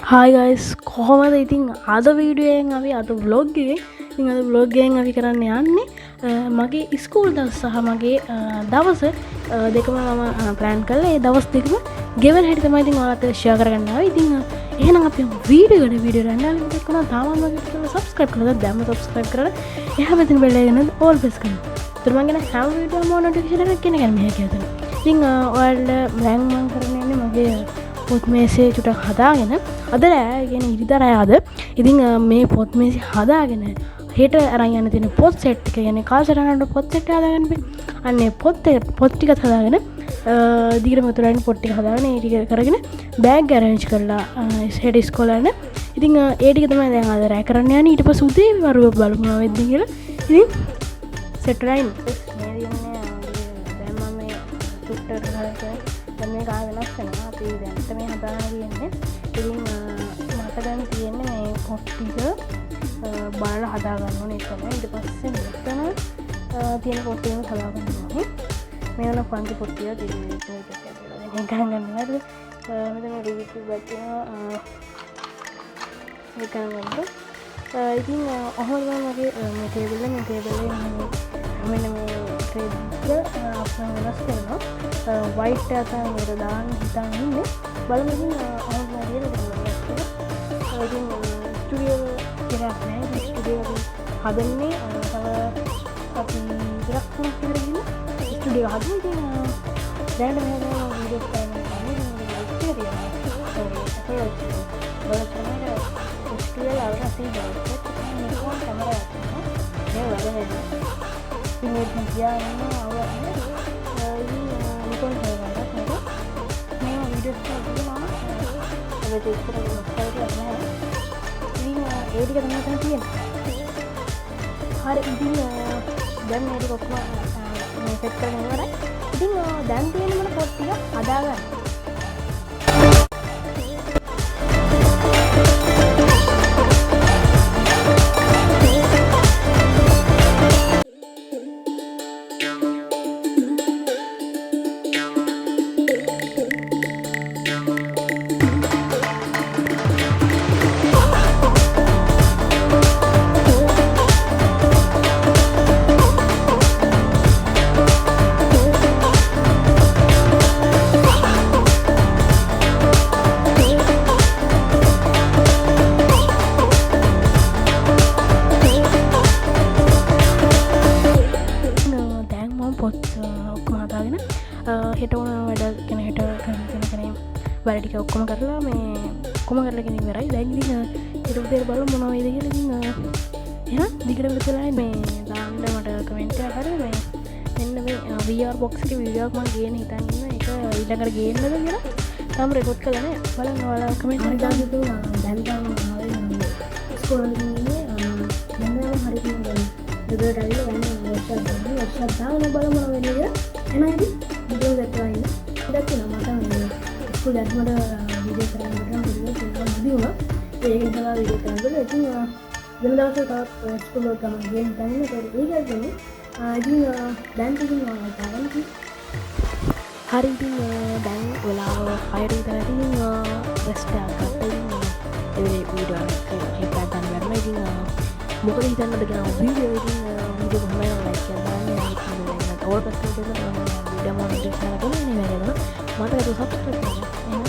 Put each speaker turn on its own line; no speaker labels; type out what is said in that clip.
Hi guys කොහොමද ඉතින් අද වීඩියෝයෙන් අපි අද බ්ලොග් එකෙන් ඉතින් අද බ්ලොග් එකෙන් අපි කරන්න යන්නේ මගේ ඉස්කෝල් දවස් සහ මගේ දවස දෙකම මම ප්ලෑන් කරලා ඒ දවස් දෙකම ගෙවන හැටි තමයි ඉතින් ඔයාලත් එක්ක ෂෙයා කරගන්න ආවේ. ඉතින් එහෙනම් අපි වීඩියෝ යන්න යන්න දෙකම තාමත් මගේ channel සබ්ස්ක්‍රයිබ් කරලා දැම්ම සබ්ස්ක්‍රයිබ් කරලා එහා පැත්තේ බෙල් එක නේද ඕල් ප්‍රෙස් කරන්න. ඒතර මම කියන හැම වීඩියෝම නොටිෆිකේෂන් එකක් එන ගන්න මෙහෙ කියලා. ඉතින් ඔයාලට දැන් මම කරන්න යන්නේ මගේ පොත් මේසේ චුටක් හදාගෙන අද රෑ කියන ඉරිදා රෑ අද ඉතින් මේ පොත් මේසේ හදාගෙන හෙට අරන් යන්න තියෙන පොත් සෙට් එක කියන්නේ කාලසටහනට පොත් සෙට් හදාගන්න බෑ. අන්නේ පොත් ටිකත් හදාගෙන දිගටම උතුරන්නේ පොත් ටික හදාගෙන ඒ ටික කරගෙන බෑග් අරේන්ජ් කරලා හෙට ඉස්කෝලේ යන්න. ඉතින් ඒ ටික තමයි දැන් අද රෑ කරන්න යන්නේ. ඊට පස්සේ උදේ වරුව බලමු මොනවද වෙන්නේ කියලා. ඉතින් සෙට් වෙලා ඉන්නේ. මේ දින්නේ දැන් මම මේ චුට්ටර් දැන් මේ ගා වෙනස් කරනවා. අපි දැන්ට මේ හදාගෙන තියෙන්නේ. ඉතින් මට දැන් තියෙන්නේ මේ පොත් ටික බලලා හදා ගන්න ඕනේ තමයි. ඊට පස්සේ මෙතන තියෙන පොත් ටික හදා ගන්න ඕනේ. මේ වල පන්ති පොත් ටික තියෙන්නේ ඒක ගණන් ගන්න හරිද? මෙතන රිවිව් එකක් තියෙනවා. ඒක ගන්න. ඉතින් ඔහොම මගේ මේ ටේබල් එකේ මෙන්න මේ ටේබල් අප්ලෝඩ් වෙනස් කරනවා. වයිට් එක තමයි දාන්න හිතන් ඉන්නේ. බලමු ඉතින් ඔහොම හරියට කරනවා. ඉතින් ස්ටුඩියෝ එකක් නෑ. ස්ටුඩියෝ හදන්නේ තව අපි ටිකක් කරගෙන ස්ටුඩියෝ හදමු. ඉතින් දැන් මේ වීඩියෝ කරන්නේ स्टूडियो आउट से निकॉन कैमरा है वाला है इमेज दिया है और ये निकॉन कैमरा है मैं वीडियो का मामा अब देख कर मस्ता करना है ये एडी का करना चाहिए हर दिन දැන් මේක ඔක්කොම සෙට් කරගෙන ඉවරයි. ඉතින් දැන් තියෙන මොන පොත් ටික හදාගන්න. හෙට ඕන වැඩ කෙන හෙට කරන වැඩ ටික ඔක්කොම කරලා මේ ඔක්කොම කරලා ගෙන ඉවරයි. දැන් ඉතින් ඊට උදේ බලමු මොනවා වේද කියලා. ඉතින් එහෙනම් දිගටම විතරයි මේ දාන්න මට කමෙන්ට් එකක් හරි මේ මෙන්න මේ VR box එකේ වීඩියෝ එකක් මම ගේන්න හිතන් ඉන්නවා. ඒක ඊළඟට ගේන්නද කියලා තාම රෙකෝඩ් කරලා නැහැ. බලන්න ඔයාලා කමෙන්ට් එකක් දාන්න දුන්නා. දැන් තාම ඉස්කෝලේ ඉන්නේ මම හරි කියන්නේ දෙදරට ඇවිල්ලා යන්නේ වර්ක්ෂොප් දාන්න බලමු මොනවා වෙන්නේ කියලා. එහෙනම් ඉතින් video දැක්කා ඉන්න. දැක්කම මට මේ ස්කූල් දැක්මට වීඩියෝ කරන්න බැලුවා වුණා. ඒකෙන් තමයි වීඩියෝ කරන්නේ. ඉතින් වෙන දවසක තවත් ස්කූල් වල තමයි ගේම් ගන්න. ඒක ඒකනේ. ඉතින් දැන් ඉතින් මම ගන්න හරි ඉතින් දැන් වෙලාව 6 විතර ඉතින් රෙස්ට් එකක් ගන්න. ඒ වීඩියෝ එක හිතා ගන්න බැරිම ඉතින් මොකද හිතන්නද කියලා වීඩියෝ ඉතින් වීඩියෝ කොහොමද ලයික් කරලා ඕල් ප්‍රස් කරලා මට සබ්ස්ක්‍රයිබ් කරන්න.